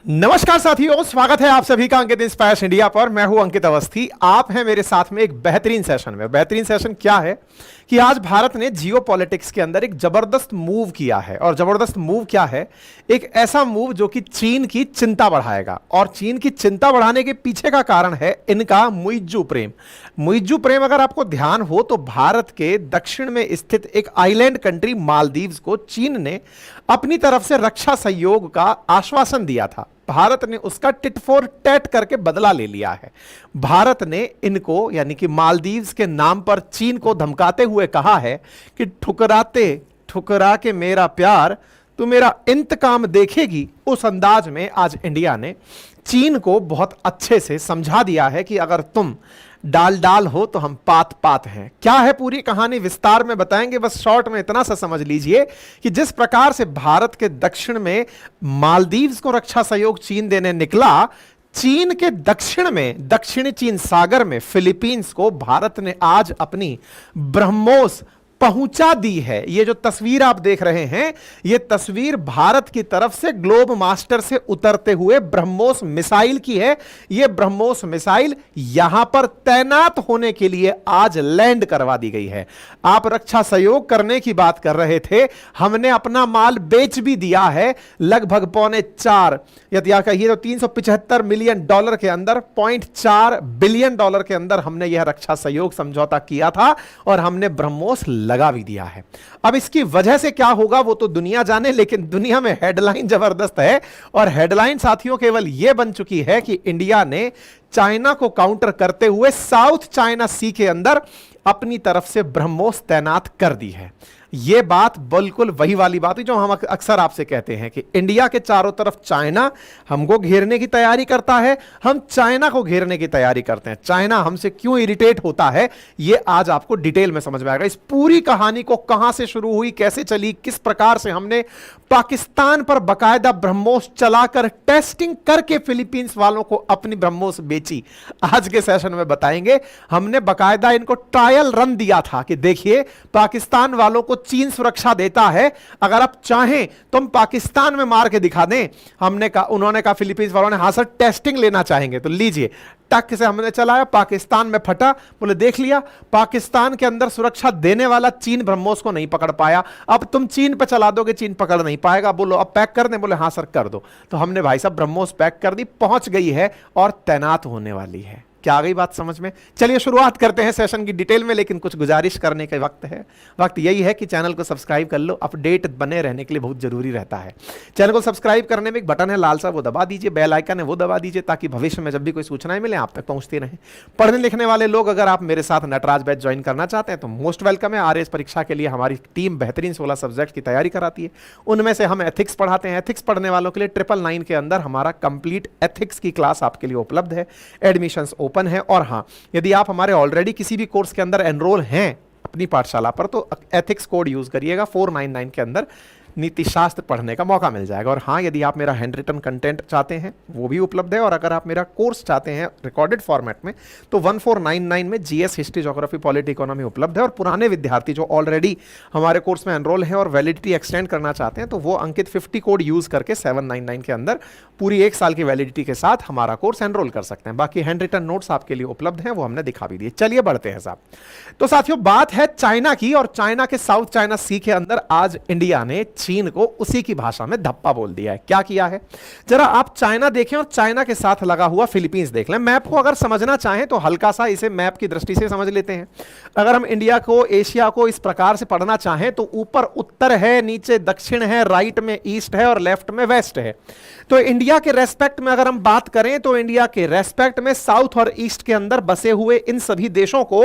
नमस्कार साथियों, स्वागत है आप सभी का अंकित इंस्पायर्स इंडिया पर। मैं हूं अंकित अवस्थी। आप हैं मेरे साथ में एक बेहतरीन सेशन में। बेहतरीन सेशन क्या है कि आज भारत ने जियो पॉलिटिक्स के अंदर एक जबरदस्त मूव किया है। और जबरदस्त मूव क्या है? एक ऐसा मूव जो कि चीन की चिंता बढ़ाएगा। और चीन की चिंता बढ़ाने के पीछे का कारण है इनका मुइज्जू प्रेम। मुइज्जू प्रेम, अगर आपको ध्यान हो तो भारत के दक्षिण में स्थित एक आइलैंड कंट्री मालदीव्स को चीन ने अपनी तरफ से रक्षा सहयोग का आश्वासन दिया था। भारत ने उसका टिट फॉर टैट करके बदला ले लिया है। भारत ने इनको यानी कि मालदीव्स के नाम पर चीन को धमकाते हुए कहा है कि ठुकरा के मेरा प्यार तू मेरा इंतकाम देखेगी। उस अंदाज में आज इंडिया ने चीन को बहुत अच्छे से समझा दिया है कि अगर तुम डाल हो तो हम पात हैं। क्या है पूरी कहानी विस्तार में बताएंगे, बस शॉर्ट में इतना सा समझ लीजिए कि जिस प्रकार से भारत के दक्षिण में मालदीव्स को रक्षा सहयोग चीन देने निकला, चीन के दक्षिण में दक्षिणी चीन सागर में फिलीपींस को भारत ने आज अपनी ब्रह्मोस पहुंचा दी है। ये जो तस्वीर आप देख रहे हैं, ये तस्वीर भारत की तरफ से ग्लोब मास्टर से उतरते हुए ब्रह्मोस मिसाइल की है। ये ब्रह्मोस मिसाइल यहां पर तैनात होने के लिए आज लैंड करवा दी गई है। आप रक्षा सहयोग करने की बात कर रहे थे, हमने अपना माल बेच भी दिया है लगभग $4.5 या कहिए तो $375 मिलियन के अंदर, $0.4 बिलियन के अंदर हमने यह रक्षा सहयोग समझौता किया था और हमने ब्रह्मोस लगा भी दिया है। अब इसकी वजह से क्या होगा वो तो दुनिया जाने, लेकिन दुनिया में हेडलाइन जबरदस्त है। और हेडलाइन साथियों केवल यह बन चुकी है कि इंडिया ने चाइना को काउंटर करते हुए साउथ चाइना सी के अंदर अपनी तरफ से ब्रह्मोस तैनात कर दी है। यह बात बिल्कुल वही वाली बात है जो हम अक्सर आपसे कहते हैं कि इंडिया के चारों तरफ चाइना हमको घेरने की तैयारी करता है, हम चाइना को घेरने की तैयारी करते हैं। चाइना हमसे क्यों इरिटेट होता है, यह आज आपको डिटेल में समझ में आएगा। इस पूरी कहानी को कहां से शुरू हुई, कैसे चली, किस प्रकार से हमने पाकिस्तान पर बकायदा ब्रह्मोस चलाकर टेस्टिंग करके फिलीपींस वालों को अपनी ब्रह्मोस बेची, आज के सेशन में बताएंगे। हमने बकायदा इनको ट्रायल रन दिया था कि देखिए पाकिस्तान वालों को चीन सुरक्षा देता है, अगर आप चाहें तो हम पाकिस्तान में मार के दिखा दें। उन्होंने कहा, फिलीपींस वालों ने, हां सर टेस्टिंग लेना चाहेंगे तो लीजिए। टक से हमने चलाया, पाकिस्तान में फटा। बोले देख लिया, पाकिस्तान के अंदर सुरक्षा देने वाला चीन ब्रह्मोस को नहीं पकड़ पाया, अब तुम चीन पे चला दोगे, चीन पकड़ नहीं पाएगा। बोलो अब पैक कर दें? बोले हां सर कर दो। तो हमने भाई साहब ब्रह्मोस पैक कर दी, पहुंच गई है और तैनात होने वाली है। क्या आ गई बात समझ में? चलिए शुरुआत करते हैं सेशन की डिटेल में, लेकिन कुछ गुजारिश करने का वक्त है। वक्त यही है कि चैनल को सब्सक्राइब कर लो, अपडेट बने रहने के लिए बहुत जरूरी रहता है। चैनल को सब्सक्राइब करने में एक बटन है लाल सा, वो दबा दीजिए। बेल आइकन है वो दबा दीजिए, ताकि भविष्य में जब भी कोई सूचनाएं मिले आप तक पहुंचती रहें। पढ़ने लिखने वाले लोग अगर आप मेरे साथ नटराज बैच ज्वाइन करना चाहते हैं तो मोस्ट वेलकम है। आरएएस परीक्षा के लिए हमारी टीम बेहतरीन 16 सब्जेक्ट की तैयारी कराती है। उनमें से हम एथिक्स पढ़ाते हैं। एथिक्स पढ़ने वालों के लिए 999 के अंदर हमारा कंप्लीट एथिक्स की क्लास आपके लिए उपलब्ध है। एडमिशंस ओपन है। और हाँ, यदि आप हमारे ऑलरेडी किसी भी कोर्स के अंदर एनरोल हैं अपनी पाठशाला पर, तो एथिक्स कोड यूज करिएगा। 499 के अंदर नीति शास्त्र पढ़ने का मौका मिल जाएगा। और हाँ, यदि आप मेरा हैंड रिटन कंटेंट चाहते हैं वो भी उपलब्ध है। और अगर आप मेरा कोर्स चाहते हैं रिकॉर्डेड फॉर्मेट में, तो 1499 में GS, history, geography, polity, economy उपलब्ध है। और पुराने विद्यार्थी जो ऑलरेडी हमारे कोर्स में एनरोल हैं और वैलिडिटी एक्सटेंड करना चाहते हैं, तो वो अंकित 50 कोड यूज करके 799 के अंदर पूरी 1 साल की वैलिडिटी के साथ हमारा कोर्स एनरोल कर सकते हैं। बाकी हैंड रिटन नोट्स आपके लिए उपलब्ध हैं, वो हमने दिखा भी दिए। चलिए बढ़ते हैं साहब। तो साथियों बात है चाइना की, और चाइना के साउथ चाइना सी के अंदर आज इंडिया ने चीन को उसी की भाषा में धप्पा बोल दिया है। क्या किया है जरा आप चाइना देखें और चाइना के साथ लगा हुआ फिलीपींस देख लें। मैप को अगर समझना चाहें तो हल्का सा इसे मैप की दृष्टि से समझ लेते हैं। अगर हम इंडिया को, एशिया को इस प्रकार से पढ़ना चाहें तो ऊपर उत्तर है, नीचे दक्षिण है, राइट में ईस्ट है और लेफ्ट में वेस्ट है। तो इंडिया के रेस्पेक्ट में अगर हम बात करें तो इंडिया के रेस्पेक्ट में साउथ और ईस्ट के अंदर बसे हुए इन सभी देशों को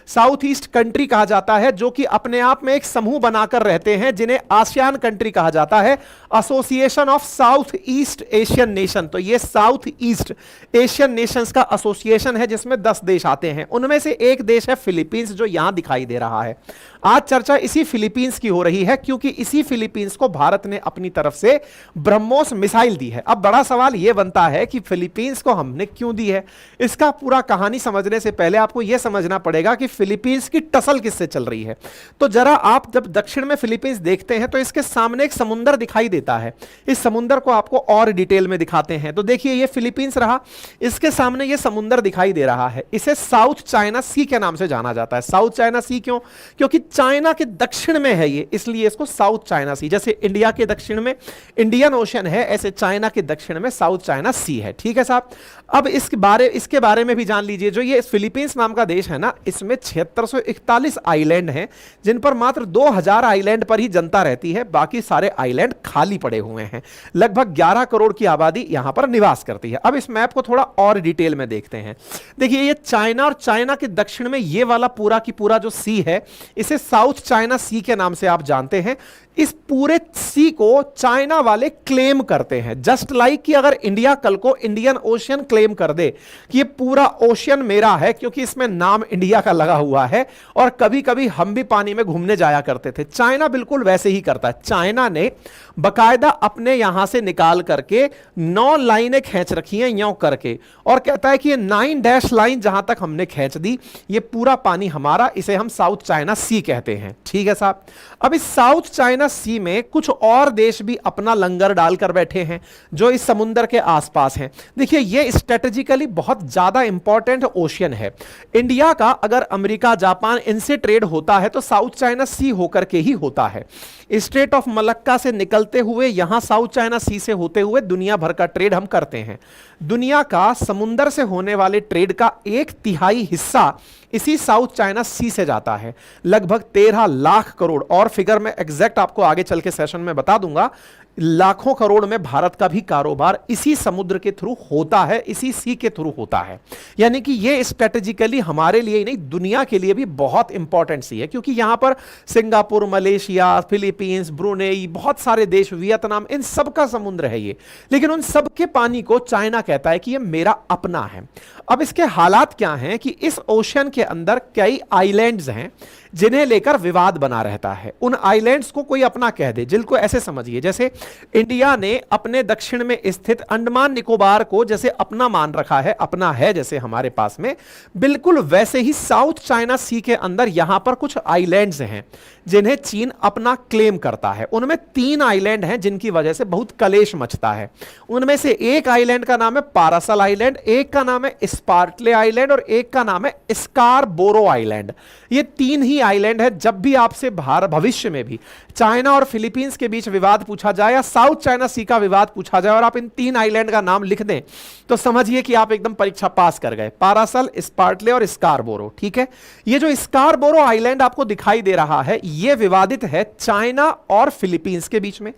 साउथ ईस्ट कंट्री कहा जाता है, जो कि अपने आप में एक समूह बनाकर रहते हैं, जिन्हें आसियान कंट्री कहा जाता है, association of south east Asian nation. तो ये साउथ ईस्ट एशियन नेशंस का एसोसिएशन है, जिसमें 10 देश आते हैं। उनमें से एक देश है फिलीपींस, जो यहां दिखाई दे रहा है। आज चर्चा इसी फिलीपींस की हो रही है, क्योंकि इसी फिलीपींस को भारत ने अपनी तरफ से ब्रह्मोस मिसाइल दी है। अब बड़ा सवाल यह बनता है कि फिलीपींस को हमने क्यों दी है। इसका पूरा कहानी समझने से पहले आपको यह समझना पड़ेगा कि फिलीपींस की टसल किससे चल रही है। तो जरा आप जब दक्षिण में फिलीपींस देखते हैं तो इसके सामने एक समुंदर दिखाई देता है, इस समुंदर को आपको और डिटेल में दिखाते हैं। तो देखिए ये फिलीपींस रहा, इसके सामने ये समुंदर दिखाई दे रहा है, इसे साउथ चाइना सी के नाम से जाना जाता है। साउथ चाइना सी क्यों? क्योंकि चाइना के दक्षिण में है ये, इसलिए इसको साउथ चाइना सी, जैसे इंडिया के दक्षिण में इंडियन ओशन है, ऐसे चाइना के दक्षिण में साउथ चाइना सी है। ठीक है साहब, अब इसके बारे में भी जान लीजिए। जो ये फिलीपींस नाम का देश है ना, इसमें 7641 आइलैंड हैं, जिन पर मात्र 2000 आइलैंड पर ही जनता रहती है, बाकी सारे आइलैंड खाली पड़े हुए हैं। लगभग 11 करोड़ की आबादी यहां पर निवास करती है। अब इस मैप को थोड़ा और डिटेल में देखते हैं। देखिए ये चाइना और चाइना के दक्षिण में ये वाला पूरा की पूरा जो सी है, इसे साउथ चाइना सी के नाम से आप जानते हैं। इस पूरे सी को चाइना वाले क्लेम करते हैं, जस्ट लाइक कि अगर इंडिया कल को इंडियन ओशियन क्लेम कर दे कि ये पूरा ओशियन मेरा है, क्योंकि इसमें नाम इंडिया का लगा हुआ है और कभी कभी हम भी पानी में घूमने जाया करते थे। चाइना बिल्कुल वैसे ही करता है। चाइना ने बकायदा अपने यहां से निकाल करके 9 लाइनें खींच रखी हैं यों करके, और कहता है कि ये 9 डैश लाइन जहां तक हमने खींच दी, ये पूरा पानी हमारा, इसे हम साउथ चाइना सी कहते हैं। ठीक है साहब, अब इस साउथ चाइना सी में कुछ और देश भी अपना लंगर डालकर बैठे हैं जो इस समुंदर के आसपास हैं। देखिए ये स्ट्रेटेजिकली बहुत ज्यादा इंपॉर्टेंट ओशियन है। इंडिया का अगर अमेरिका, जापान इनसे ट्रेड होता है तो साउथ चाइना सी होकर के ही होता है। स्ट्रेट ऑफ मलक्का से निकलते हुए यहां साउथ चाइना सी से होते हुए दुनिया भर का ट्रेड हम करते हैं। दुनिया का समुंदर से होने वाले ट्रेड का 1/3 हिस्सा इसी साउथ चाइना सी से जाता है, लगभग 13 लाख करोड़। और फिगर में एग्जैक्ट आपको आगे चल के सेशन में बता दूंगा। लाखों करोड़ में भारत का भी कारोबार इसी समुद्र के थ्रू होता है, इसी सी के थ्रू होता है। यानी कि ये स्ट्रेटेजिकली हमारे लिए ही नहीं, दुनिया के लिए भी बहुत इंपॉर्टेंट सी है, क्योंकि यहां पर सिंगापुर, मलेशिया, फिलीपींस, ब्रुनेई, बहुत सारे देश, वियतनाम, इन सब का समुद्र है ये। लेकिन उन सब के पानी को चाइना कहता है कि ये मेरा अपना है। अब इसके हालात क्या हैं कि इस ओशन के अंदर कई आइलैंड्स हैं जिन्हें लेकर विवाद बना रहता है। उन आइलैंड्स को कोई अपना कह दे, जिनको ऐसे समझिए जैसे इंडिया ने अपने दक्षिण में स्थित अंडमान निकोबार को जैसे अपना मान रखा है, अपना है जैसे हमारे पास में, बिल्कुल वैसे ही साउथ चाइना सी के अंदर यहां पर कुछ आइलैंड्स हैं जिन्हें चीन अपना क्लेम करता है। उनमें 3 आइलैंड हैं जिनकी वजह से बहुत कलेश मचता है। उनमें से एक आइलैंड का नाम है पारासल आइलैंड, एक का नाम है स्पार्टले आइलैंड और एक का नाम है स्कारबोरो आइलैंड। ये 3 ही आइलैंड है। जब भी आपसे भविष्य में भी चाइना और फिलीपींस के बीच विवाद पूछा जाए या साउथ चाइना सी का विवाद पूछा जाए और आप इन 3 आइलैंड का नाम लिख दें तो समझिए कि आप एकदम परीक्षा पास कर गए। पारासल, स्पार्टले और स्कारबोरो। ठीक है, ये जो स्कारबोरो आइलैंड आपको दिखाई दे रहा है, ये विवादित है चाइना और फिलीपींस के बीच में।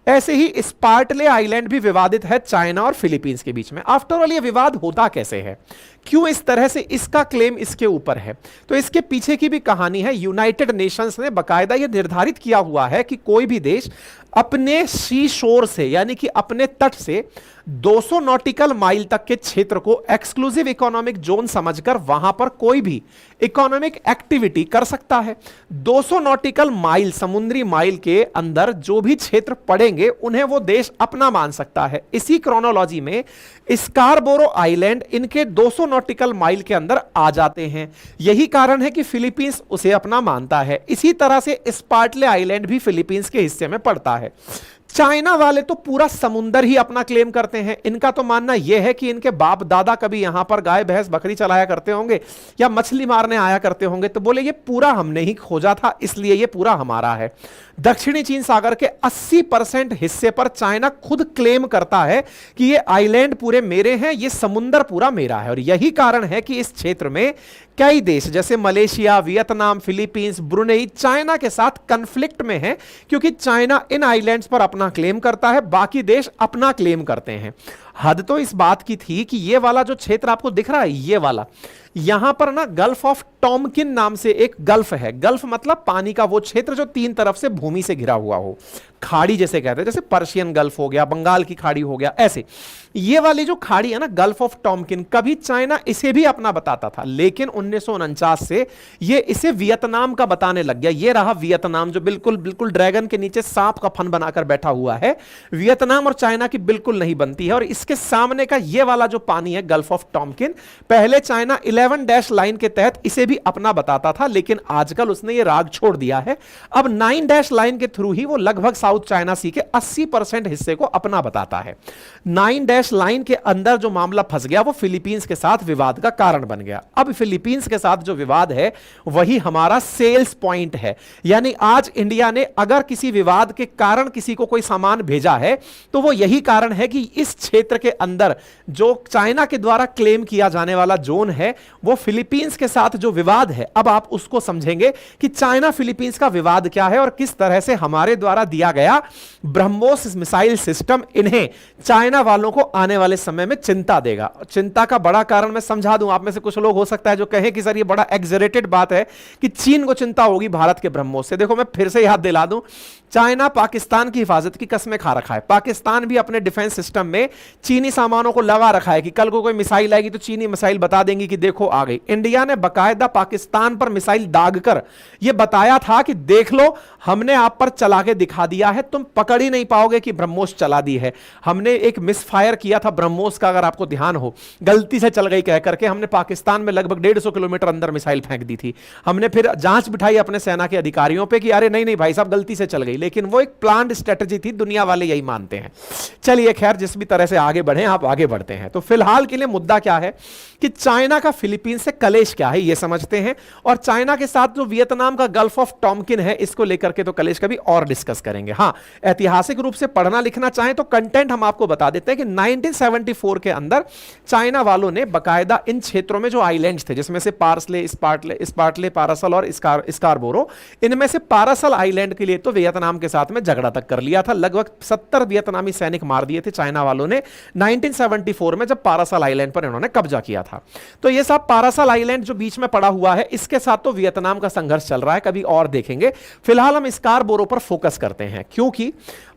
ऐसे ही स्पार्टले आइलैंड भी विवादित है चाइना और फिलीपींस के बीच में। आफ्टर ऑल ये विवाद होता कैसे है, क्यों इस तरह से इसका क्लेम इसके ऊपर है, तो इसके पीछे की भी कहानी है। यूनाइटेड नेशंस ने बकायदा यह निर्धारित किया हुआ है कि कोई भी देश अपने सी शोर से, यानी कि अपने तट से 200 नॉटिकल माइल तक के क्षेत्र को एक्सक्लूसिव इकोनॉमिक जोन समझकर वहां पर कोई भी इकोनॉमिक एक्टिविटी कर सकता है। 200 नॉटिकल माइल, समुद्री माइल के अंदर जो भी क्षेत्र पड़ेंगे उन्हें वो देश अपना मान सकता है। इसी क्रोनोलॉजी में स्कारबोरो आइलैंड इनके 200 नॉटिकल माइल के अंदर आ जाते हैं। यही कारण है कि फिलीपींस उसे अपना मानता है। इसी तरह से स्पार्टले आइलैंड भी फिलीपींस के हिस्से में पड़ता है। चाइना वाले तो पूरा समुंदर ही अपना क्लेम करते हैं। इनका तो मानना यह है कि इनके बाप दादा कभी यहां पर गाय भैंस बकरी चलाया करते होंगे या मछली मारने आया करते होंगे, तो बोले ये पूरा हमने ही खोजा था, इसलिए ये पूरा हमारा है। दक्षिणी चीन सागर के 80% हिस्से पर चाइना खुद क्लेम करता है कि ये आइलैंड पूरे मेरे हैं, ये समुंदर पूरा मेरा है। और यही कारण है कि इस क्षेत्र में कई देश जैसे Malaysia, Vietnam, Philippines, Brunei China के साथ कन्फ्लिक्ट में हैं, क्योंकि चाइना इन आइलैंड्स पर अपना क्लेम करता है, बाकी देश अपना क्लेम करते हैं। हद तो इस बात की थी कि ये वाला जो क्षेत्र आपको दिख रहा है, ये वाला, यहां पर ना गल्फ ऑफ टॉमकिन नाम से एक गल्फ है। गल्फ मतलब पानी का वो क्षेत्र जो 3 तरफ से भूमि से घिरा हुआ हो, खाड़ी जैसे कहते हैं, जैसे पर्शियन गल्फ हो गया, बंगाल की खाड़ी हो गया, ऐसे ये वाली जो खाड़ी है ना गल्फ ऑफ टॉमकिन, कभी चाइना इसे भी अपना बताता था, लेकिन 1949 से ये इसे वियतनाम का बताने लग गया। ये रहा वियतनाम, जो बिल्कुल बिल्कुल ड्रैगन के नीचे सांप का फन बनाकर बैठा हुआ है। वियतनाम और चाइना की बिल्कुल नहीं बनती है। और इसके के सामने का ये वाला जो पानी है गल्फ ऑफ टॉमकिन, पहले चाइना 11 डैश लाइन के तहत इसे भी अपना बताता था, लेकिन आजकल उसने ये राग छोड़ दिया है। अब 9 डैश लाइन के थ्रू ही वो लगभग साउथ चाइना सी के 80% हिस्से को अपना बताता है। 9 डैश लाइन के अंदर जो मामला फंस गया वो फिलीपींस के साथ विवाद का कारण बन गया। अब फिलीपींस के साथ जो विवाद है वही हमारा सेल्स पॉइंट है, यानी आज इंडिया ने अगर किसी विवाद के कारण किसी को कोई सामान भेजा है तो वो यही कारण है कि इस क्षेत्र के अंदर जो चाइना के द्वारा क्लेम किया जाने वाला जोन है वो फिलीपींस के साथ जो विवाद है, अब आप उसको समझेंगे कि चाइना फिलीपींस का विवाद क्या है और किस तरह से हमारे द्वारा दिया गया ब्रह्मोस मिसाइल सिस्टम इन्हें चाइना वालों को आने वाले समय में चिंता देगा। चिंता का बड़ा कारण मैं समझा दूं, आप में से कुछ लोग हो सकता है जो कहें कि सर ये बड़ा एग्जरेटेड बात है कि चीन को चिंता होगी भारत के ब्रह्मोस से। देखो मैं फिर से याद दिला दूं, चाइना पाकिस्तान की हिफाजत की कस्में खा रखा है। पाकिस्तान भी अपने डिफेंस सिस्टम में चीनी सामानों को लगा रखा है कि कल को कोई मिसाइल आएगी तो चीनी मिसाइल बता देंगी कि देखो आ गई। इंडिया ने बकायदा पाकिस्तान पर मिसाइल दागकर यह बताया था कि देख लो हमने आप पर चला के दिखा दिया है, तुम पकड़ ही नहीं पाओगे कि ब्रह्मोस चला दी है। हमने एक मिसफायर किया था ब्रह्मोस का, अगर आपको ध्यान हो, गलती से चल गई कह करके हमने पाकिस्तान में लगभग 150 किलोमीटर अंदर मिसाइल फेंक दी थी। हमने फिर जांच बिठाई अपने सेना के अधिकारियों पे कि अरे नहीं नहीं भाई साहब गलती से चल गई, लेकिन वो एक प्लान्ड स्ट्रेटजी थी, दुनिया वाले यही मानते हैं। चलिए खैर जिस भी तरह से आगे बढ़े आप आगे बढ़ते हैं। तो फिलहाल के लिए मुद्दा क्या है कि चाइना का फिलीपींस से कलेश क्या है ये समझते हैं, और चाइना के साथ जो वियतनाम का गल्फ ऑफ टॉमकिन है इसको लेकर के तो कलेश कभी और डिस्कस करेंगे। हां, ऐतिहासिक रूप से पढ़ना लिखना चाहें तो कंटेंट हम आपको बता देते हैं कि 1974 के अंदर चाइना वालों ने बकायदा इन क्षेत्रों में जो आइलैंड्स थे जिसमें से पार्सले, स्पार्टले, पारासल और स्कारबोरो, इनमें से पारासल आइलैंड के लिए तो वियतनाम के साथ में झगड़ा तक कर लिया था। लगभग 70 वियतनामी सैनिक मार दिए थे चाइना वालों ने 1974 में जब पारासल आइलैंड पर इन्होंने कब्जा किया था। तो ये सब पारासल आइलैंड जो बीच में पड़ा हुआ है इसके साथ तो वियतनाम का संघर्ष चल रहा है, कभी और देखेंगे। फिलहाल हम स्कारबोरो पर फोकस करते हैं, क्योंकि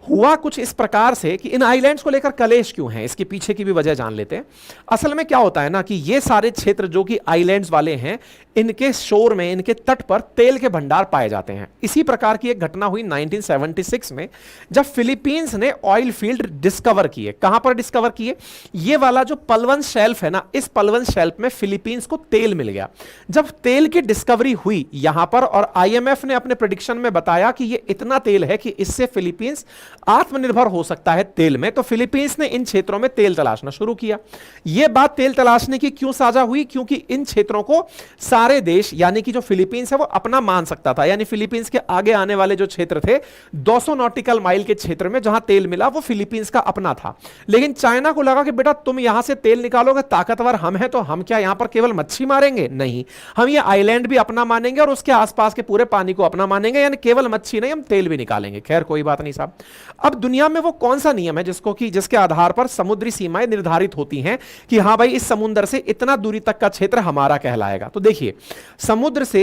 हुआ कुछ इस प्रकार से कि इन आइलैंड्स को लेकर कलेश क्यों है इसके पीछे की भी वजह जान लेते हैं। असल में क्या होता है ना कि ये सारे क्षेत्र जो कि आइलैंड्स वाले हैं इनके शोर में, इनके तट पर तेल के भंडार पाए जाते हैं। इसी प्रकार की एक घटना हुई 1976 में जब फिलीपींस ने ऑयल फील्ड डिस्कवर किए। कहां पर डिस्कवर किए? ये वाला जो पलवन शेल्फ है ना, इस पलवन शेल्फ में फिलीपींस को तेल मिल गया। जब तेल की डिस्कवरी हुई यहां पर, और आईएमएफ ने अपने प्रेडिक्शन में बताया कि ये इतना तेल है कि इससे फिलीपींस आत्मनिर्भर हो सकता है तेल में, तो फिलीपींस ने इन क्षेत्रों में तेल तलाशना शुरू किया। यह बात तेल तलाशने की क्यों साझा हुई? क्योंकि इन क्षेत्रों को सारे देश यानी कि जो फिलीपींस है वो अपना मान सकता था। यानी फिलीपींस के आगे आने वाले जो क्षेत्र थे 200 नॉटिकल माइल के क्षेत्र में जहां तेल मिला वो फिलीपींस का अपना था। लेकिन चाइना को लगा कि बेटा तुम यहां से तेल निकालोगे, ताकतवर हम हैं, तो हम क्या यहां पर केवल मच्छी मारेंगे? नहीं, हम ये आइलैंड भी अपना मानेंगे और उसके आसपास के पूरे पानी को अपना मानेंगे, यानी केवल मच्छी नहीं हम तेल भी निकालेंगे। खैर कोई बात नहीं साहब। अब दुनिया में वो कौन सा नियम है जिसके आधार पर समुद्री सीमाएं निर्धारित होती हैं कि हां भाई इस समुद्र से इतना दूरी तक का क्षेत्र हमारा कहलाएगा? तो देखिए समुद्र से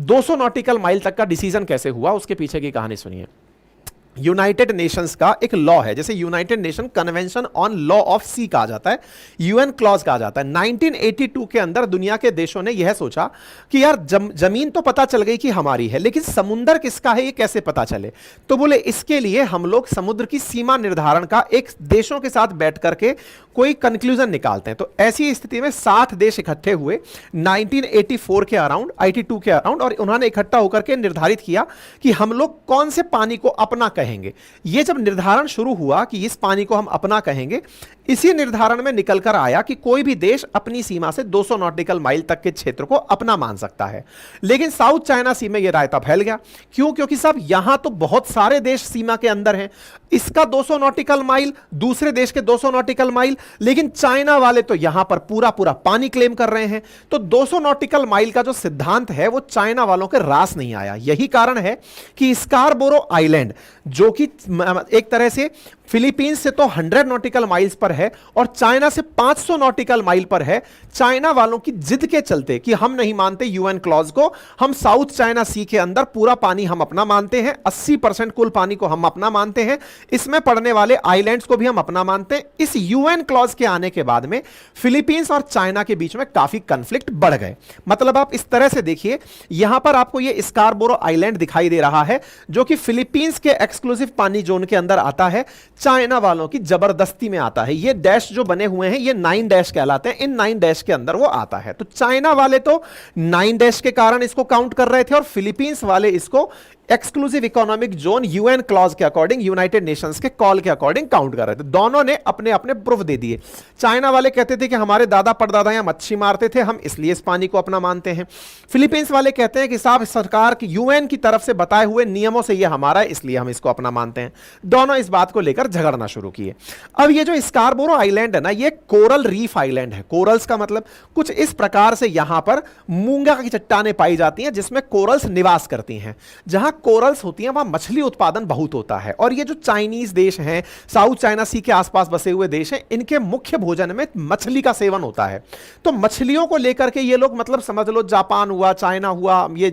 200 नॉटिकल माइल तक का डिसीजन कैसे हुआ उसके पीछे की कहानी सुनिए। यूनाइटेड नेशंस का एक लॉ है, जैसे United Nation convention on law of sea कहा जाता है, यूएन क्लॉज कहा जाता है। 1982 के अंदर दुनिया के देशों ने यह सोचा कि यार जमीन तो पता चल गई कि हमारी है, लेकिन समुद्र किसका है ये कैसे पता चले? तो बोले इसके लिए हम लोग समुद्र की सीमा निर्धारण का एक देशों के साथ बैठ करके कोई कंक्लूजन निकालते हैं। तो ऐसी स्थिति में 7 देश इकट्ठे हुए 1984 के अराउंड, 82 के अराउंड, और उन्होंने इकट्ठा होकर के निर्धारित किया कि हम लोग कौन से पानी को अपना कहेंगे। ये जब निर्धारण शुरू हुआ कि इस पानी को हम अपना कहेंगे, इसी निर्धारण में निकलकर आया कि कोई भी देश अपनी सीमा से 200 नॉटिकल माइल तक के क्षेत्र को अपना मान सकता है। लेकिन साउथ चाइना सी में यह रायता फैल गया। क्यों? क्योंकि साहब यहां तो बहुत सारे देश सीमा के अंदर हैं, इसका 200 नॉटिकल माइल, दूसरे देश के 200 नॉटिकल माइल, लेकिन चाइना वाले तो यहां पर पूरा पूरा पानी क्लेम कर रहे हैं। तो 200 नॉटिकल माइल का जो सिद्धांत है वो चाइना वालों के रास नहीं आया। यही कारण है कि स्कारबोरो आइलैंड जो कि एक तरह से फिलीपींस से तो 100 नॉटिकल माइल्स पर है और चाइना से 500 नॉटिकल माइल पर है, चाइना वालों की जिद के चलते कि हम नहीं मानते यूएन क्लॉज को, हम साउथ चाइना सी के अंदर पूरा पानी हम अपना मानते हैं, 80% कुल पानी को हम अपना मानते हैं, इसमें पड़ने वाले आइलैंड्स को भी हम अपना मानते हैं। इस यूएन क्लॉज के आने के बाद में फिलीपींस और चाइना के बीच में काफी कंफ्लिक्ट बढ़ गए। मतलब आप इस तरह से देखिए, यहां पर आपको यह स्कारबोरो आइलैंड दिखाई दे रहा है जो कि फिलीपींस के एक्सक्लूसिव पानी जोन के अंदर आता है। चाइना वालों की जबरदस्ती में आता है। ये डैश जो बने हुए हैं ये 9 डैश कहलाते हैं, इन 9 डैश के अंदर वो आता है। तो चाइना वाले तो 9 डैश के कारण इसको काउंट कर रहे थे और फिलीपींस वाले इसको exclusive economic zone UN clause के अकॉर्डिंग, यूनाइटेड नेशंस के कॉल के अकॉर्डिंग काउंट कर रहे थे। दोनों ने अपने अपने प्रूफ दे दिए। चाइना वाले कहते थे कि हमारे दादा परदादा यहां मच्छी मारते थे, हम इसलिए इस पानी को अपना मानते हैं। फिलीपींस वाले कहते हैं कि साहब सरकार की यूएन की तरफ से बताए हुए नियमों से यह हमारा है, इसलिए हम इसको अपना मानते हैं। दोनों इस बात को लेकर झगड़ना शुरू किए। अब ये जो स्कारबोरो आइलैंड है ना, ये कोरल रीफ आइलैंड है। कोरल्स का मतलब कुछ इस प्रकार से यहां पर मूंगा की चट्टानें पाई जाती हैं जिसमें कोरल्स निवास करती हैं। जहां कोरल्स होती हैं वहां मछली उत्पादन बहुत होता है। और ये जो चाइनीज देश हैं, साउथ चाइना सी के आसपास बसे हुए देश हैं, इनके मुख्य भोजन में मछली का सेवन होता है। तो मछलियों को लेकर के ये लोग, मतलब समझ लो जापान हुआ, चाइना हुआ, ये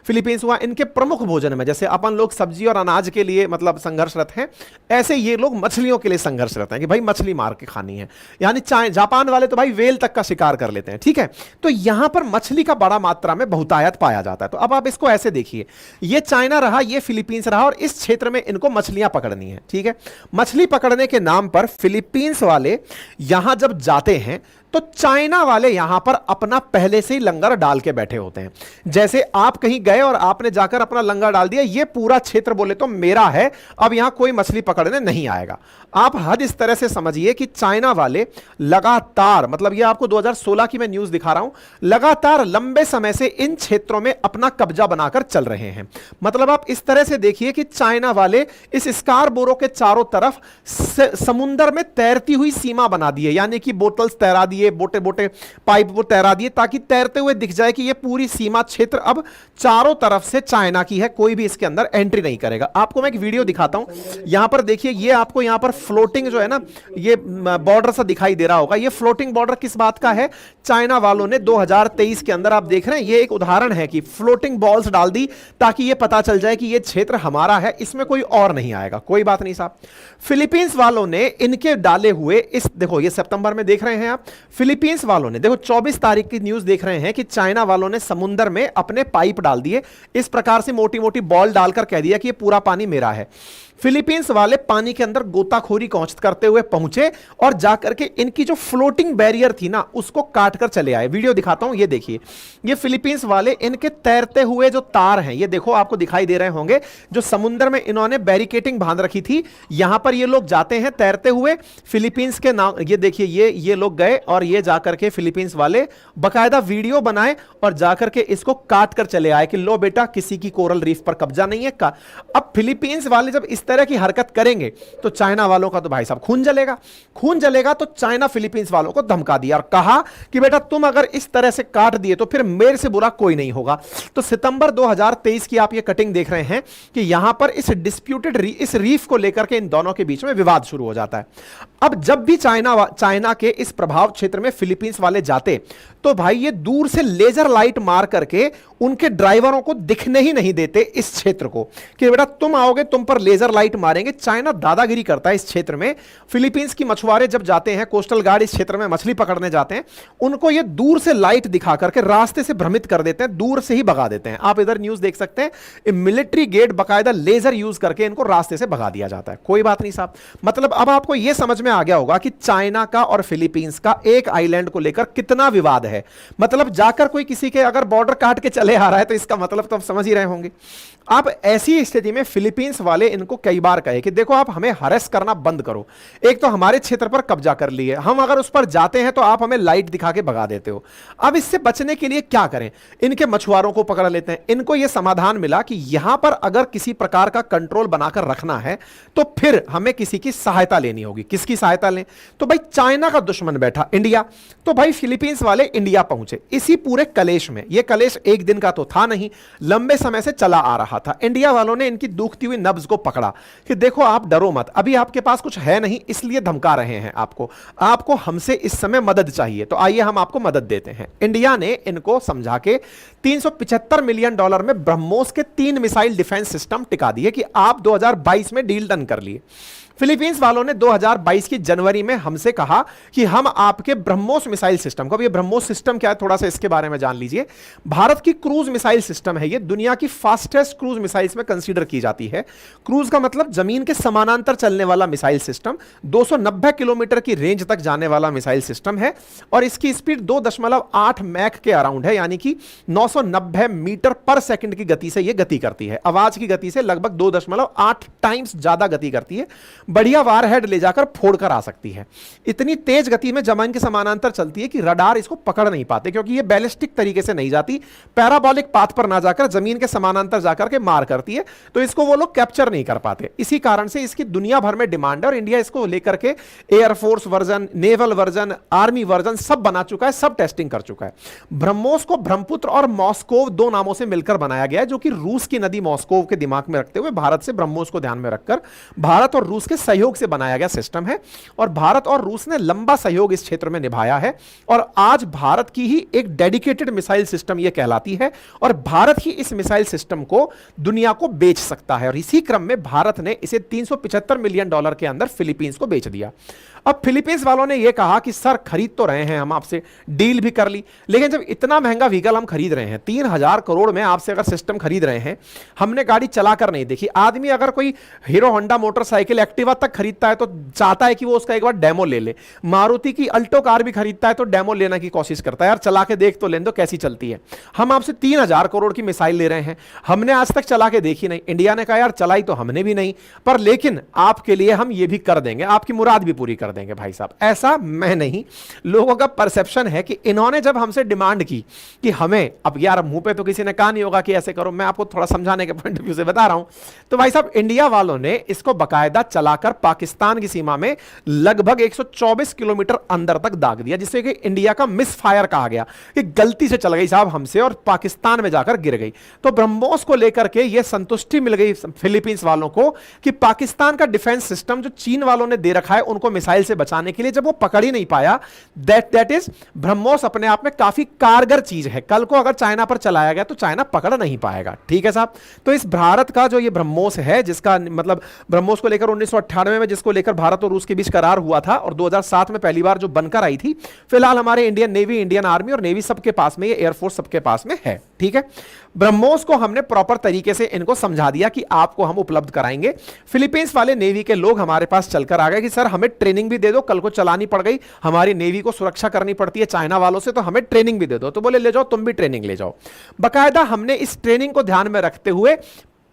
फिलीपींस हुआ, इनके प्रमुख भोजन में जैसे अपन लोग सब्जी और अनाज के लिए मतलब संघर्षरत हैं, ऐसे ये लोग मछलियों के लिए संघर्षरत हैं कि भाई मछली मार के खानी है। यानी जापान वाले तो भाई वेल तक का शिकार कर लेते हैं, ठीक है। तो यहां पर मछली का बड़ा मात्रा में बहुतायत पाया जाता है। तो अब आप इसको ऐसे देखिए, ये चाइना रहा, ये फिलीपींस रहा, और इस क्षेत्र में इनको मछलियां पकड़नी है, ठीक है। मछली पकड़ने के नाम पर फिलीपींस वाले यहां जब जाते हैं तो चाइना वाले यहां पर अपना पहले से ही लंगर डाल के बैठे होते हैं। जैसे आप कहीं गए और आपने जाकर अपना लंगर डाल दिया, ये पूरा क्षेत्र बोले तो मेरा है, अब यहां कोई मछली पकड़ने नहीं आएगा। आप हद इस तरह से समझिए कि चाइना वाले लगातार, मतलब ये आपको 2016 की मैं न्यूज दिखा रहा हूं, लगातार लंबे समय से इन क्षेत्रों में अपना कब्जा बनाकर चल रहे हैं। मतलब आप इस तरह से देखिए कि चाइना वाले इस स्कारबोरो के चारों तरफ समुद्र में तैरती हुई सीमा बना दी है, यानी कि बोटल्स तैरा दिए, बोटे बोटे पाइप वो तैरा दिए, ताकि तैरते हुए दिख जाए कि ये पूरी सीमा क्षेत्र अब चारों तरफ से चाइना की है, कोई भी इसके अंदर एंट्री नहीं करेगा। आपको मैं एक वीडियो दिखाता हूं, यहां पर देखिए, ये आपको यहां पर फ्लोटिंग जो है ना, ये बॉर्डर सा दिखाई दे रहा होगा। ये फ्लोटिंग बॉर्डर किस बात का है? चाइना वालों ने 2023 के अंदर, आप देख रहे हैं, ये एक उदाहरण है कि फ्लोटिंग बॉल्स डाल दी ताकि ये पता चल जाए कि ये क्षेत्र हमारा है, इसमें कोई और नहीं आएगा। कोई बात नहीं साहब। फिलीपींस वालों ने इनके डाले हुए इस, देखो ये सितंबर में देख रहे हैं आप, फिलीपींस वालों ने देखो 24 तारीख की न्यूज देख रहे हैं कि चाइना वालों ने समुद्र में अपने पाइप डाल दिए, इस प्रकार से मोटी मोटी बॉल डालकर कह दिया कि ये पूरा पानी मेरा है। फिलीपींस वाले पानी के अंदर गोताखोरी करते हुए पहुंचे और जाकर के इनकी जो फ्लोटिंग बैरियर थी ना, उसको काट कर चले आए। वीडियो दिखाता हूं, ये देखिए, ये फिलीपींस वाले इनके तैरते हुए जो तार हैं, ये देखो आपको दिखाई दे रहे होंगे, जो समुद्र में इन्होंने बैरिकेटिंग बांध रखी थी, यहां पर ये लोग जाते हैं तैरते हुए। फिलीपींस के नाम, ये देखिए, ये लोग गए और ये जाकर के फिलीपींस वाले बकायदा वीडियो बनाए और जाकर के इसको काट कर चले आए कि लो बेटा, किसी की कोरल रीफ पर कब्जा नहीं है का। अब फिलीपींस वाले जब इस तरह की हरकत करेंगे तो चाइना वालों का तो भाई साहब खून जलेगा। खून जलेगा तो चाइना फिलीपींस वालों को धमका दिया और कहा कि बेटा तुम अगर इस तरह से काट दिए तो फिर मेरे से बुरा कोई नहीं होगा। तो सितंबर 2023 की आप ये कटिंग देख रहे हैं कि यहां पर इस डिस्प्यूटेड इस रीफ को लेकर के इन दोनों के बीच में विवाद शुरू हो जाता है। अब जब भी चाइना के इस प्रभाव क्षेत्र में फिलीपींस वाले जाते तो भाई ये दूर से लेजर लाइट मार करके उनके ड्राइवरों को दिखने ही नहीं देते इस क्षेत्र को, कि बेटा तुम आओगे तुम पर लेजर लाइट मारेंगे। चाइना दादागिरी करता है इस क्षेत्र में। फिलीपींस की मछुआरे जब जाते हैं, कोस्टल गार्ड इस क्षेत्र में मछली पकड़ने जाते हैं, उनको ये दूर से लाइट दिखा करके रास्ते से भ्रमित कर देते हैं, दूर से ही भगा देते हैं। आप इधर न्यूज देख सकते हैं, मिलिट्री गेट बकायदा लेजर यूज करके इनको रास्ते से भगा दिया जाता है। कोई बात नहीं साहब। मतलब अब आपको यह समझ में आ गया होगा कि चाइना का और फिलीपींस का एक आइलैंड को लेकर कितना विवाद है। मतलब जाकर कोई किसी के अगर बॉर्डर काट के चले आ रहा है तो इसका मतलब तो आप समझ ही रहे होंगे। अब ऐसी स्थिति में फिलीपींस वाले इनको कई बार कहे कि देखो आप हमें हरेस करना बंद करो, एक तो हमारे क्षेत्र पर कब्जा कर लिए, हम अगर उस पर जाते हैं तो आप हमें लाइट दिखा के भगा देते हो। अब इससे बचने के लिए क्या करें? इनके मछुआरों को पकड़ लेते हैं। इनको यह समाधान मिला कि यहां पर अगर किसी प्रकार का कंट्रोल बनाकर रखना है तो फिर हमें किसी की सहायता लेनी होगी। किसकी सहायता लें? तो भाई चाइना का दुश्मन बैठा इंडिया, तो भाई फिलीपींस वाले इंडिया पहुंचे। इसी पूरे कलेश में, यह कलेश एक दिन का तो था नहीं, लंबे समय से चला आ रहा था। इंडिया वालों ने इनकी दुखती हुई नब्ज को पकड़ा कि देखो आप डरो मत, अभी आपके पास कुछ है नहीं इसलिए धमका रहे हैं आपको हमसे इस समय मदद चाहिए, तो आइए हम आपको मदद देते हैं। इंडिया ने इनको समझा के $375 मिलियन में ब्रह्मोस के 3 मिसाइल डिफेंस सिस्टम टिका दिए कि आप 2022 में डील डन कर लिए। फिलीपींस वालों ने 2022 की जनवरी में हमसे कहा कि हम आपके ब्रह्मोस मिसाइल सिस्टम को, अब ये ब्रह्मोस सिस्टम क्या है थोड़ा सा इसके बारे में जान लीजिए। भारत की क्रूज मिसाइल सिस्टम है, ये दुनिया की फास्टेस्ट क्रूज मिसाइल्स में कंसीडर की जाती है। क्रूज का मतलब जमीन के समानांतर चलने वाला मिसाइल सिस्टम, 290 किलोमीटर की रेंज तक जाने वाला मिसाइल सिस्टम है और इसकी स्पीड 2.8 मैक के अराउंड है, यानी कि 990 मीटर पर सेकंड की गति से यह गति करती है। आवाज की गति से लगभग 2.8 टाइम्स ज्यादा गति करती है। बढ़िया वारहेड ले जाकर फोड़कर आ सकती है। इतनी तेज गति में जमीन के समानांतर चलती है कि रडार इसको पकड़ नहीं पाते, क्योंकि ये बैलिस्टिक तरीके से नहीं जाती, पैराबोलिक पाथ पर ना जाकर जमीन के समानांतर जाकर के मार करती है, तो इसको वो लोग कैप्चर नहीं कर पाते। इसी कारण से इसकी दुनिया भर में डिमांड है और इंडिया इसको लेकर के air force version, naval version, army version सब बना चुका है, सब टेस्टिंग कर चुका है। ब्रह्मोस को ब्रह्मपुत्र और मॉस्कोव दो नामों से मिलकर बनाया गया है, जो कि रूस की नदी मॉस्कोव के दिमाग में रखते हुए भारत से ब्रह्मोस को ध्यान में रखकर भारत और रूस के सहयोग से बनाया गया सिस्टम है। और भारत और रूस ने लंबा सहयोग इस क्षेत्र में निभाया है और आज भारत की ही एक डेडिकेटेड मिसाइल सिस्टम यह कहलाती है और भारत ही इस मिसाइल सिस्टम को दुनिया को बेच सकता है। और इसी क्रम में भारत ने इसे $375 मिलियन के अंदर फिलीपींस को बेच दिया। अब फिलीपींस वालों ने यह कहा कि सर खरीद तो रहे हैं हम आपसे, डील भी कर ली, लेकिन जब इतना महंगा व्हीकल हम खरीद रहे हैं, 3000 करोड़ में आपसे अगर सिस्टम खरीद रहे हैं, हमने गाड़ी चलाकर नहीं देखी। आदमी अगर कोई हीरो होंडा मोटरसाइकिल एक्टिवा तक खरीदता है तो चाहता है कि वो उसका एक बार डेमो ले ले। मारुति की अल्टो कार भी खरीदता है तो डेमो लेने की कोशिश करता है, यार चला के देख तो लें दो कैसी चलती है। हम आपसे 3000 करोड़ की मिसाइल ले रहे हैं, हमने आज तक चला के देखी नहीं। इंडिया ने कहा यार चलाई तो हमने भी नहीं, पर लेकिन आपके लिए हम ये भी कर देंगे, आपकी मुराद भी पूरी कर देंगे। भाई साहब ऐसा मैं नहीं, लोगों का परसेप्शन है कि इन्होंने जब हमसे डिमांड की कि हमें, अब यार मुंह पे तो किसी ने कहा नहीं होगा कि ऐसे करो, मैं आपको थोड़ा समझाने के पॉइंट ऑफ व्यू से बता रहा हूं। तो भाई साहब इंडिया वालों ने इसको बकायदा चलाकर पाकिस्तान की सीमा में लगभग 124 किलोमीटर अंदर तक दाग दिया, जिससे कि इंडिया का मिस फायर कहा गया कि गलती से चल गई साहब हमसे और पाकिस्तान में जाकर गिर गई। तो ब्रह्मोस को लेकर के यह संतुष्टि मिल गई फिलीपींस वालों को कि पाकिस्तान का डिफेंस सिस्टम जो चीन वालों ने दे रखा है उनको मिसाइल से बचाने के लिए, जब वो पकड़ ही नहीं पाया, दैट इज ब्रह्मोस अपने आप में काफी कारगर चीज है। कल को अगर चाइना पर चलाया गया तो चाइना पकड़ नहीं पाएगा। ठीक है साहब। तो इस भारत का जो ये ब्रह्मोस है, जिसका मतलब ब्रह्मोस को लेकर 1998 में जिसको लेकर भारत और रूस के बीच करार हुआ था और 2007 में पहली बार जो बनकर आई थी, फिलहाल हमारे इंडियन नेवी, इंडियन आर्मी और नेवी सबके पास में, ये एयरफोर्स सबके पास में है। ठीक है। ब्रह्मोस को हमने प्रॉपर तरीके से इनको समझा दिया कि आपको हम उपलब्ध कराएंगे। फिलीपींस वाले नेवी के लोग हमारे पास चलकर आ गए कि सर हमें ट्रेनिंग भी दे दो, कल को चलानी पड़ गई, हमारी नेवी को सुरक्षा करनी पड़ती है चाइना वालों से, तो हमें ट्रेनिंग भी दे दो। तो बोले ले जाओ, तुम भी ट्रेनिंग ले जाओ। बकायदा हमने इस ट्रेनिंग को ध्यान में रखते हुए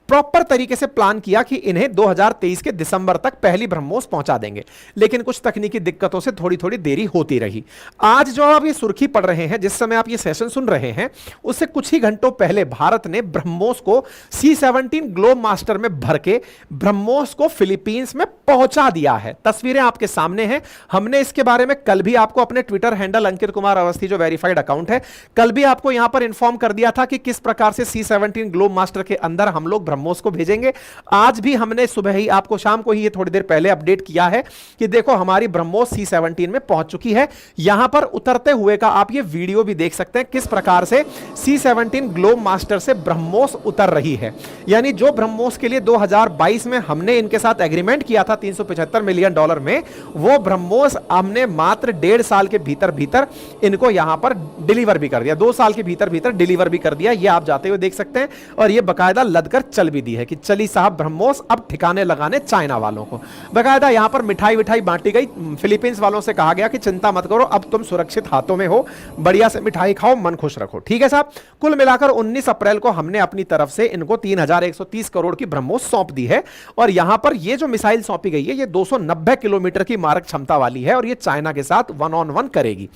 प्रॉपर तरीके से प्लान किया कि इन्हें 2023 के दिसंबर तक पहली ब्रह्मोस पहुंचा देंगे, लेकिन कुछ तकनीकी दिक्कतों से थोड़ी थोड़ी देरी होती रही। आज जो आप ये सुर्खी पढ़ रहे हैं, जिस समय आप ये सेशन सुन रहे हैं, उससे कुछ ही घंटों पहले भारत ने ब्रह्मोस को C-17 ग्लोब मास्टर में भर के ब्रह्मोस को फिलीपींस में पहुंचा दिया है। तस्वीरें आपके सामने हैं। हमने इसके बारे में कल भी आपको अपने ट्विटर हैंडल अंकित कुमार अवस्थी जो वेरीफाइड अकाउंट है, कल भी आपको यहां पर इंफॉर्म कर दिया था कि किस प्रकार से C-17 ग्लोब मास्टर के अंदर हम लोग ब्रह्मोस को भेजेंगे। आज भी हमने सुबह ही आपको, शाम को ही ये थोड़ी देर पहले अपडेट किया है कि देखो हमारी ब्रह्मोस C-17 में पहुंच चुकी है। यहां पर उतरते हुए का आप ये वीडियो भी देख सकते हैं किस प्रकार से C-17 ग्लोब मास्टर से ब्रह्मोस उतर रही है। यानी जो ब्रह्मोस के लिए 2022 में हमने इनके साथ एग्रीमेंट किया था $375 मिलियन में, वो ब्रह्मोस हमने मात्र 1.5 साल के भीतर भीतर इनको यहां पर डिलीवर भी कर दिया, 2 साल के भीतर भीतर डिलीवर भी कर दिया। ये आप जाते हुए देख सकते हैं और ये बकायदा लदकर चल भी दी है कि चली साहब ब्रह्मोस अब ठिकाने लगाने चाइना वालों को। बकायदा यहां पर मिठाई विठाई बांटी गई। फिलीपींस वालों से कहा गया कि चिंता मत करो, अब तुम सुरक्षित हाथों में हो, बढ़िया से मिठाई खाओ, मन खुश रखो। ठीक है साहब। कुल मिलाकर 19 अप्रैल को हमने अपनी तरफ से इनको 3130 करोड़ की ब्रह्मोस सौंप दी है और यहां पर ये जो मिसाइल सौंपी गई है, ये 290 किलोमीटर की मारक क्षमता वाली है और ये चाइना के साथ 1-on-1 करेगी।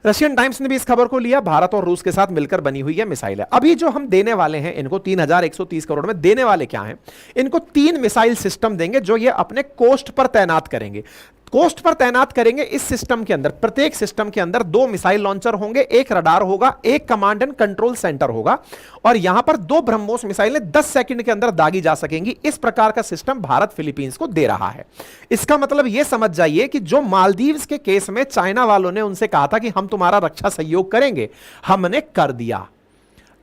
रशियन टाइम्स ने भी इस खबर को लिया। भारत और रूस के साथ मिलकर बनी हुई है मिसाइल है। अभी जो हम देने वाले हैं इनको 3130 करोड़ में, देने वाले क्या हैं? इनको 3 मिसाइल सिस्टम देंगे जो ये अपने कोस्ट पर तैनात करेंगे। कोस्ट पर तैनात करेंगे। इस सिस्टम के अंदर, प्रत्येक सिस्टम के अंदर 2 मिसाइल लॉन्चर होंगे, 1 रडार होगा, 1 कमांड एंड कंट्रोल सेंटर होगा और यहां पर 2 ब्रह्मोस मिसाइलें 10 सेकंड के अंदर दागी जा सकेंगी। इस प्रकार का सिस्टम भारत फिलीपींस को दे रहा है। इसका मतलब यह समझ जाइए कि जो मालदीव्स के केस में चाइना वालों ने उनसे कहा था कि हम तुम्हारा रक्षा सहयोग करेंगे, हमने कर दिया।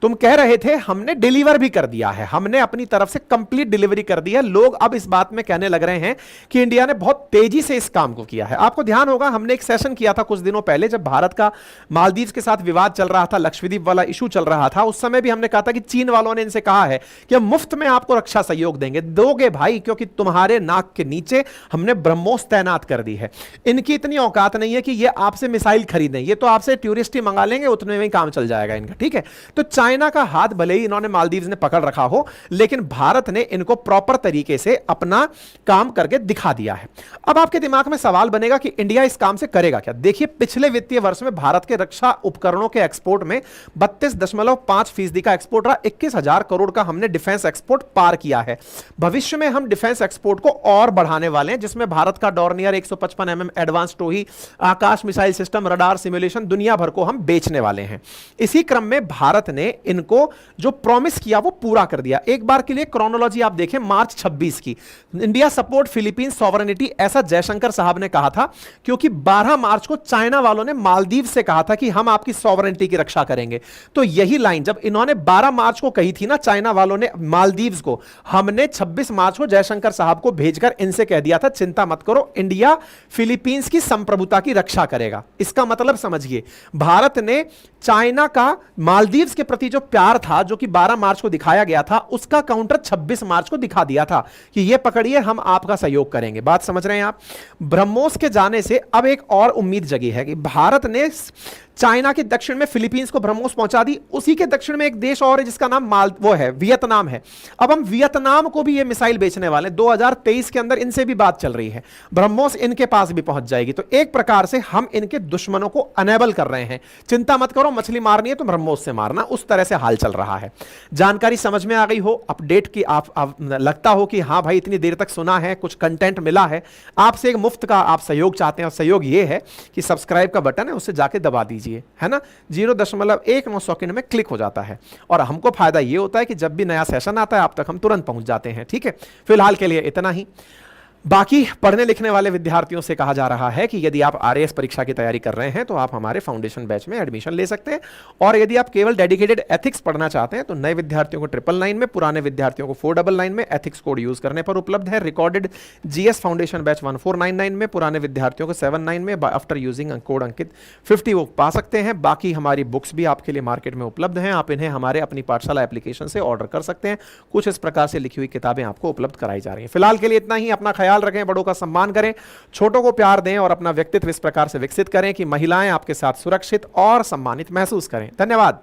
तुम कह रहे थे, हमने डिलीवर भी कर दिया है, हमने अपनी तरफ से कंप्लीट डिलीवरी कर दी है। लोग अब इस बात में कहने लग रहे हैं कि इंडिया ने बहुत तेजी से इस काम को किया है। आपको ध्यान होगा, हमने एक सेशन किया था कुछ दिनों पहले, जब भारत का मालदीव के साथ विवाद चल रहा था, लक्षद्वीप वाला इशू चल रहा था। उस समय भी हमने कहा था कि चीन वालों ने इनसे कहा है कि हम मुफ्त में आपको रक्षा सहयोग देंगे। दोगे भाई, क्योंकि तुम्हारे नाक के नीचे हमने ब्रह्मोस तैनात कर दी है। इनकी इतनी औकात नहीं है कि ये आपसे मिसाइल खरीदें, ये तो आपसे टूरिस्ट ही मंगा लेंगे, उतने में ही काम चल जाएगा इनका, ठीक है। तो चाइना का हाथ भले ही इन्होंने मालदीव ने पकड़ रखा हो, लेकिन भारत ने इनको प्रॉपर तरीके से अपना काम करके दिखा दिया है। अब आपके दिमाग में सवाल बनेगा कि इंडिया इस काम से करेगा क्या। देखिए, पिछले वित्तीय वर्ष में भारत के रक्षा उपकरणों के एक्सपोर्ट में 32.5% का एक्सपोर्ट रहा। 21,000 करोड़ का हमने डिफेंस एक्सपोर्ट पार किया है। भविष्य में हम डिफेंस एक्सपोर्ट को और बढ़ाने वाले हैं, जिसमें भारत का डॉर्नियर 155 mm एडवांस टोही, आकाश मिसाइल सिस्टम, रडार, सिमुलेशन, दुनिया भर को हम बेचने वाले हैं। इसी क्रम में भारत ने इनको जो प्रॉमिस किया वो पूरा कर दिया। एक बार के लिए क्रोनोलॉजी आप देखें, मार्च 26 की, इंडिया सपोर्ट फिलीपींस सॉवरेनिटी, ऐसा जयशंकर साहब ने कहा था, क्योंकि 12 मार्च को चाइना वालों ने मालदीव से कहा था कि हम आपकी सॉवरेनिटी की रक्षा करेंगे। तो यही लाइन जब इन्होंने 12 मार्च को कही थी ना, चाइना वालों ने मालदीव्स को, हमने 26 मार्च को जयशंकर साहब को भेजकर इनसे कह दिया था, चिंता मत करो, इंडिया फिलीपींस की संप्रभुता की रक्षा करेगा। इसका मतलब समझिए, भारत ने चाइना का मालदीव्स के प्रति जो प्यार था, जो कि 12 मार्च को दिखाया गया था, उसका काउंटर 26 मार्च को दिखा दिया था कि ये पकड़िए, हम आपका सहयोग करेंगे। बात समझ रहे हैं आप। ब्रह्मोस के जाने से अब एक और उम्मीद जगी है कि भारत ने चाइना के दक्षिण में फिलीपींस को ब्रह्मोस पहुंचा दी। उसी के दक्षिण में एक देश और है जिसका नाम वो है वियतनाम है। अब हम वियतनाम को भी ये मिसाइल बेचने वाले, 2023 के अंदर इनसे भी बात चल रही है, ब्रह्मोस इनके पास भी पहुंच जाएगी। तो एक प्रकार से हम इनके दुश्मनों को अनेबल कर रहे हैं। चिंता मत करो, मछली मारनी है तो ब्रह्मोस से मारना, उस तरह से हाल चल रहा है। जानकारी समझ में आ गई हो, अपडेट की आप लगता हो कि हाँ भाई इतनी देर तक सुना है, कुछ कंटेंट मिला है। आपसे एक मुफ्त का आप सहयोग चाहते हैं, और सहयोग ये है कि सब्सक्राइब का बटन है, उससे जाके दबा दीजिए, है ना। 0.19 सेकंड में क्लिक हो जाता है, और हमको फायदा ये होता है कि जब भी नया सेशन आता है आप तक हम तुरंत पहुंच जाते हैं, ठीक है। फिलहाल के लिए इतना ही। बाकी पढ़ने लिखने वाले विद्यार्थियों से कहा जा रहा है कि यदि आप आरएएस परीक्षा की तैयारी कर रहे हैं तो आप हमारे फाउंडेशन बैच में एडमिशन ले सकते हैं। और यदि आप केवल डेडिकेटेड एथिक्स पढ़ना चाहते हैं तो नए विद्यार्थियों को 999 में, पुराने विद्यार्थियों को 499 में एथिक्स कोड यूज करने पर उपलब्ध है। रिकॉर्डेड जीएस फाउंडेशन बैच 1499 में, पुराने विद्यार्थियों को 79 में, आफ्टर यूजिंग कोड अंकित 50 वो पा सकते हैं। बाकी हमारी बुक्स भी आपके लिए मार्केट में उपलब्ध हैं, आप इन्हें हमारे अपनी पाठशाला एप्लीकेशन से ऑर्डर कर सकते हैं। कुछ इस प्रकार से लिखी हुई किताबें आपको उपलब्ध कराई जा रही हैं। फिलहाल के लिए इतना ही। अपना ख्याल रखें, बड़ों का सम्मान करें, छोटों को प्यार दें और अपना व्यक्तित्व इस प्रकार से विकसित करें कि महिलाएं आपके साथ सुरक्षित और सम्मानित महसूस करें। धन्यवाद।